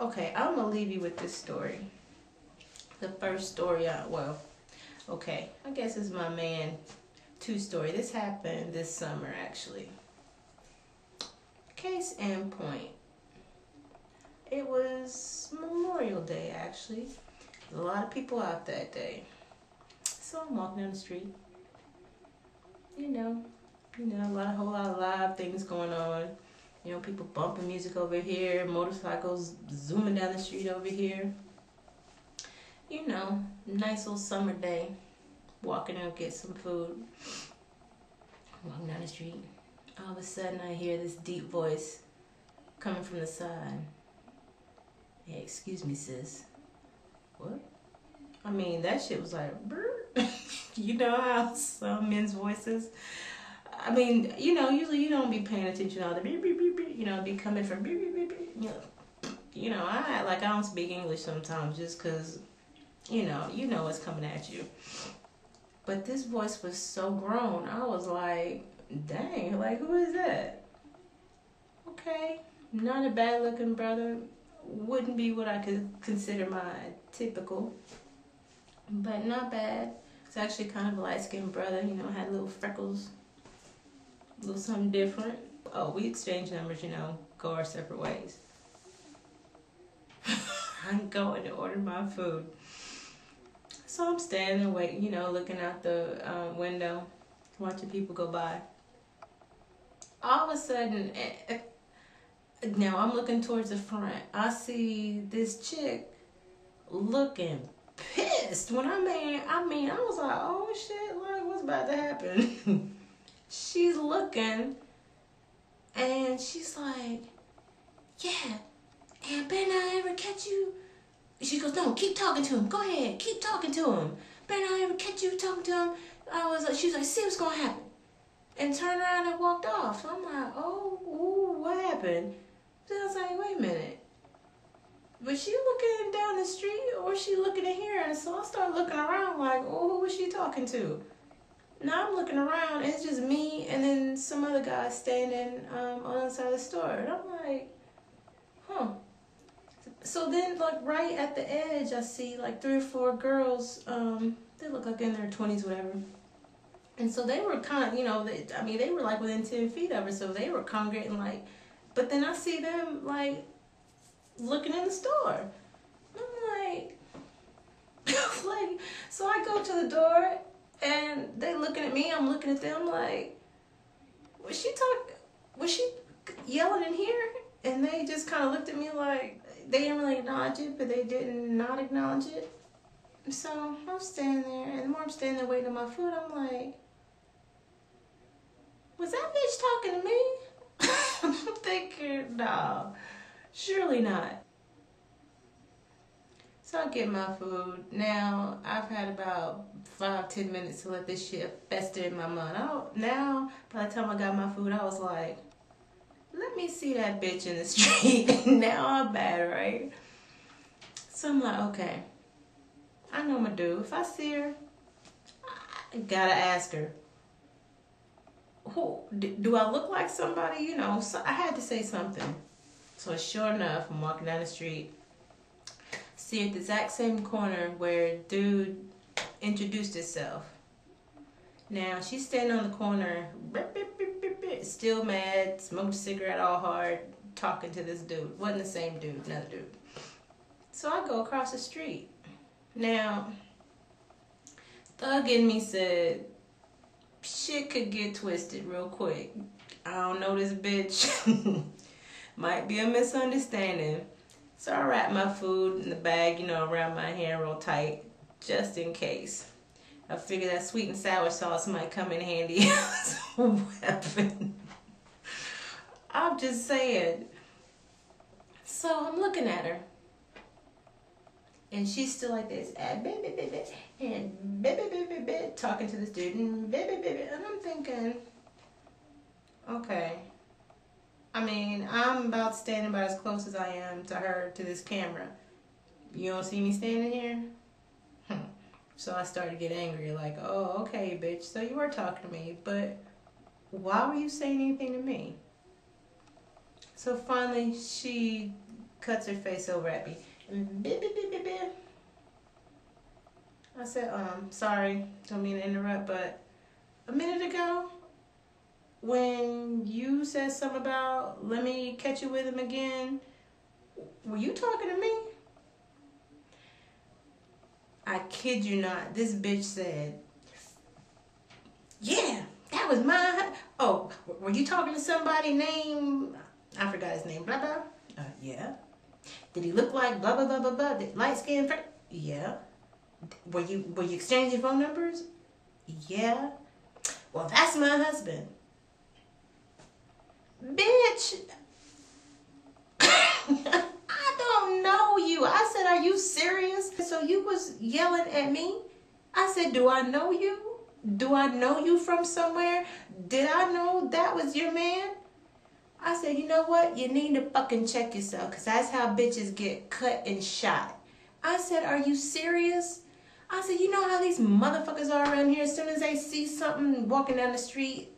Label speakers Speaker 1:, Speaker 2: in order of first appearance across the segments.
Speaker 1: Okay, I'm gonna leave you with this story. The first story okay, I guess it's my man two story. This happened this summer actually. Case in point. It was Memorial Day actually. A lot of people out that day. So I'm walking down the street. You know, a whole lot of live things going on. People bumping music over here, motorcycles zooming down the street over here. Nice little summer day. Walking out get some food. Walking down the street. All of a sudden I hear this deep voice coming from the side. Hey, excuse me, sis. What? I mean, that shit was like, brr. You know how some men's voices, I mean, usually you don't be paying attention to all the beep, beep, beep, beep, be coming from beep, beep, beep, beep. I act like I don't speak English sometimes just because, you know what's coming at you. But this voice was so grown. I was like, dang, like, who is that? Okay, not a bad looking brother. Wouldn't be what I could consider my typical, but not bad. It's actually kind of a light-skinned brother, had little freckles, a little something different. Oh, we exchanged numbers, go our separate ways. I'm going to order my food. So I'm standing there waiting, looking out the window, watching people go by. All of a sudden, now I'm looking towards the front. I see this chick looking pissed. When I was like, oh shit, like what's about to happen? She's looking and she's like, yeah, and better not ever catch you. She goes, no, keep talking to him. Go ahead, keep talking to him. Better not ever catch you talking to him. She's like, see what's gonna happen. And turned around and walked off. So I'm like, oh, ooh, what happened? So I was like, wait a minute. Was she looking down the street or was she looking in here? And so I started looking around like, oh, who was she talking to? Now I'm looking around and it's just me and then some other guy standing on the other side of the store. And I'm like, huh. So then, like, right at the edge, I see, like, 3 or 4 girls. They look like in their 20s, whatever. And so they were kind of, they were, like, within 10 feet of her. So they were congregating, like, but then I see them, like, looking in the store. I'm like, like, so I go to the door, and they looking at me. I'm looking at them, like, was she yelling in here? And they just kind of looked at me like, they didn't really acknowledge it, but they didn't not acknowledge it. So I'm standing there, and the more I'm standing there waiting on my food, I'm like, was that bitch talking to me? I'm thinking, no, surely not. So I get my food. Now, I've had about 5-10 minutes to let this shit fester in my mind. Now, by the time I got my food, I was like, let me see that bitch in the street. Now I'm bad, right? So I'm like, okay, I know what I'm gonna do. If I see her, I gotta ask her, who do I look like somebody? So I had to say something. So sure enough, I'm walking down the street, see at the exact same corner where dude introduced himself. Now she's standing on the corner, still mad, smoked a cigarette all hard, talking to this dude. Wasn't the same dude, another dude. So I go across the street. Now, thug in me said, shit could get twisted real quick. I don't know this bitch. Might be a misunderstanding. So I wrap my food in the bag, around my hand real tight, just in case. I figure that sweet and sour sauce might come in handy as a weapon. I'm just saying. So I'm looking at her. And she's still like this. And talking to this dude. And I'm thinking, okay. I'm about standing about as close as I am to her, to this camera. You don't see me standing here? So I started to get angry, like, oh, okay, bitch, so you were talking to me, but why were you saying anything to me? So finally, she cuts her face over at me. And beep, beep, beep, beep, beep. I said, sorry, don't mean to interrupt, but a minute ago, when you said something about, let me catch you with him again, were you talking to me? I kid you not, this bitch said, yeah, that was mine. Oh, were you talking to somebody named, I forgot his name, blah, blah? Yeah. Did he look like blah, blah, blah, blah, blah? Light skin? Yeah. Were you exchanging phone numbers? Yeah. Well, that's my husband. Bitch. I don't know you. I said, are you serious? So you was yelling at me? I said, do I know you? Do I know you from somewhere? Did I know that was your man? I said, you know what? You need to fucking check yourself, because that's how bitches get cut and shot. I said, are you serious? I said, you know how these motherfuckers are around here? As soon as they see something walking down the street,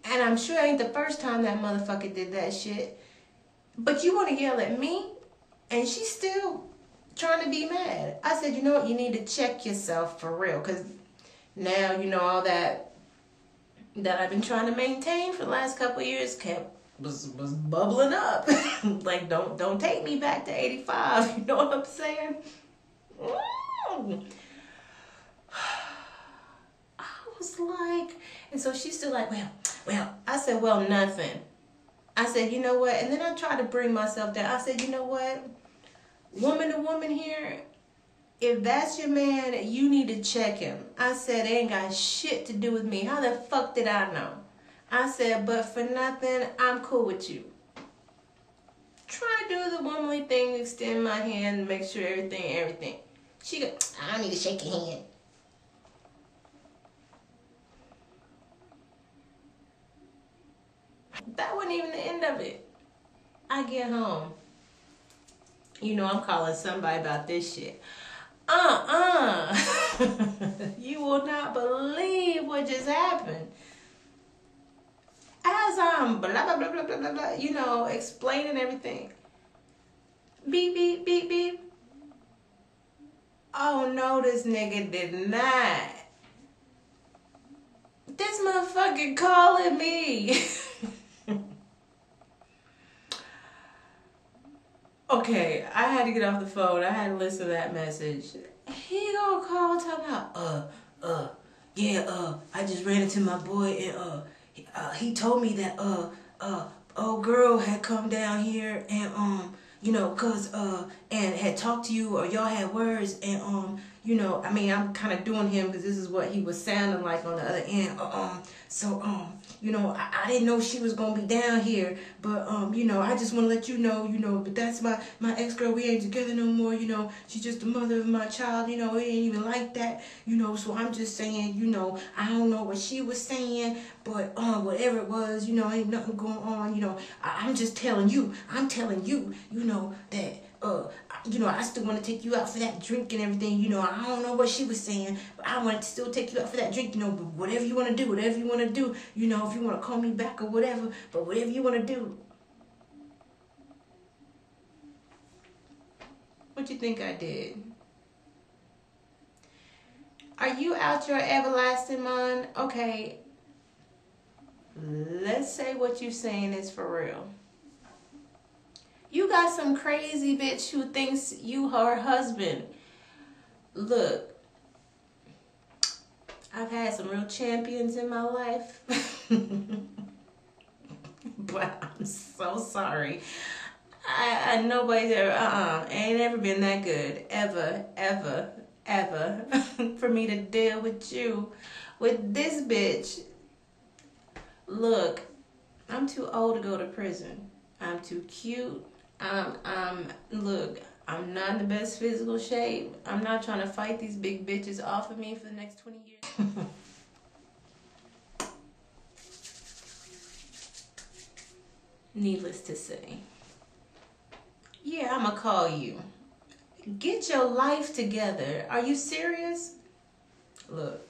Speaker 1: and I'm sure it ain't the first time that motherfucker did that shit, but you want to yell at me? And she's still trying to be mad. I said, you know what? You need to check yourself for real, because now, you know, all that I've been trying to maintain for the last couple of years was bubbling up. Like, don't take me back to 85. You know what I'm saying? I was like, and so she's still like, well, I said, well, nothing. I said, you know what? And then I tried to bring myself down. I said, you know what? Woman to woman here, if that's your man, you need to check him. I said, it ain't got shit to do with me. How the fuck did I know? I said, but for nothing, I'm cool with you. Try to do the womanly thing, extend my hand, make sure everything. She go, I don't need to shake your hand. That wasn't even the end of it. I get home. You know I'm calling somebody about this shit. You will not believe what just happened. As I'm blah, blah, blah, blah, blah, blah, blah, you know, explaining everything. Beep, beep, beep, beep. Oh, no, this nigga did not. This motherfucker calling me. Okay, I had to get off the phone. I had to listen to that message. He gonna call talking about, I just ran into my boy and he told me that old girl had come down here and you know, and had talked to you, or y'all had words, and you know, I mean, I'm kind of doing him because this is what he was sounding like on the other end. You know, I didn't know she was gonna be down here, but you know, I just want to let you know, but that's my ex-girl. We ain't together no more. You know, she's just the mother of my child. You know, it ain't even like that. You know, so I'm just saying, you know, I don't know what she was saying, but whatever it was, you know, ain't nothing going on. You know, I'm just telling you. I'm telling you, you know, that you know, I still want to take you out for that drink and everything. You know, I don't know what she was saying, but I want to still take you out for that drink. You know, but whatever you want to do, you know, if you want to call me back or whatever, but whatever you want to do. What you think I did? Are you out your everlasting mind? Okay, let's say what you're saying is for real. You got some crazy bitch who thinks you her husband. Look, I've had some real champions in my life. But I'm so sorry. I nobody's ever, ain't ever been that good. Ever. For me to deal with you. With this bitch. Look, I'm too old to go to prison. I'm too cute. Look, I'm not in the best physical shape. I'm not trying to fight these big bitches off of me for the next 20 years. Needless to say. Yeah, I'ma call you. Get your life together. Are you serious? Look.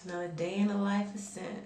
Speaker 1: Another day in the life of sin.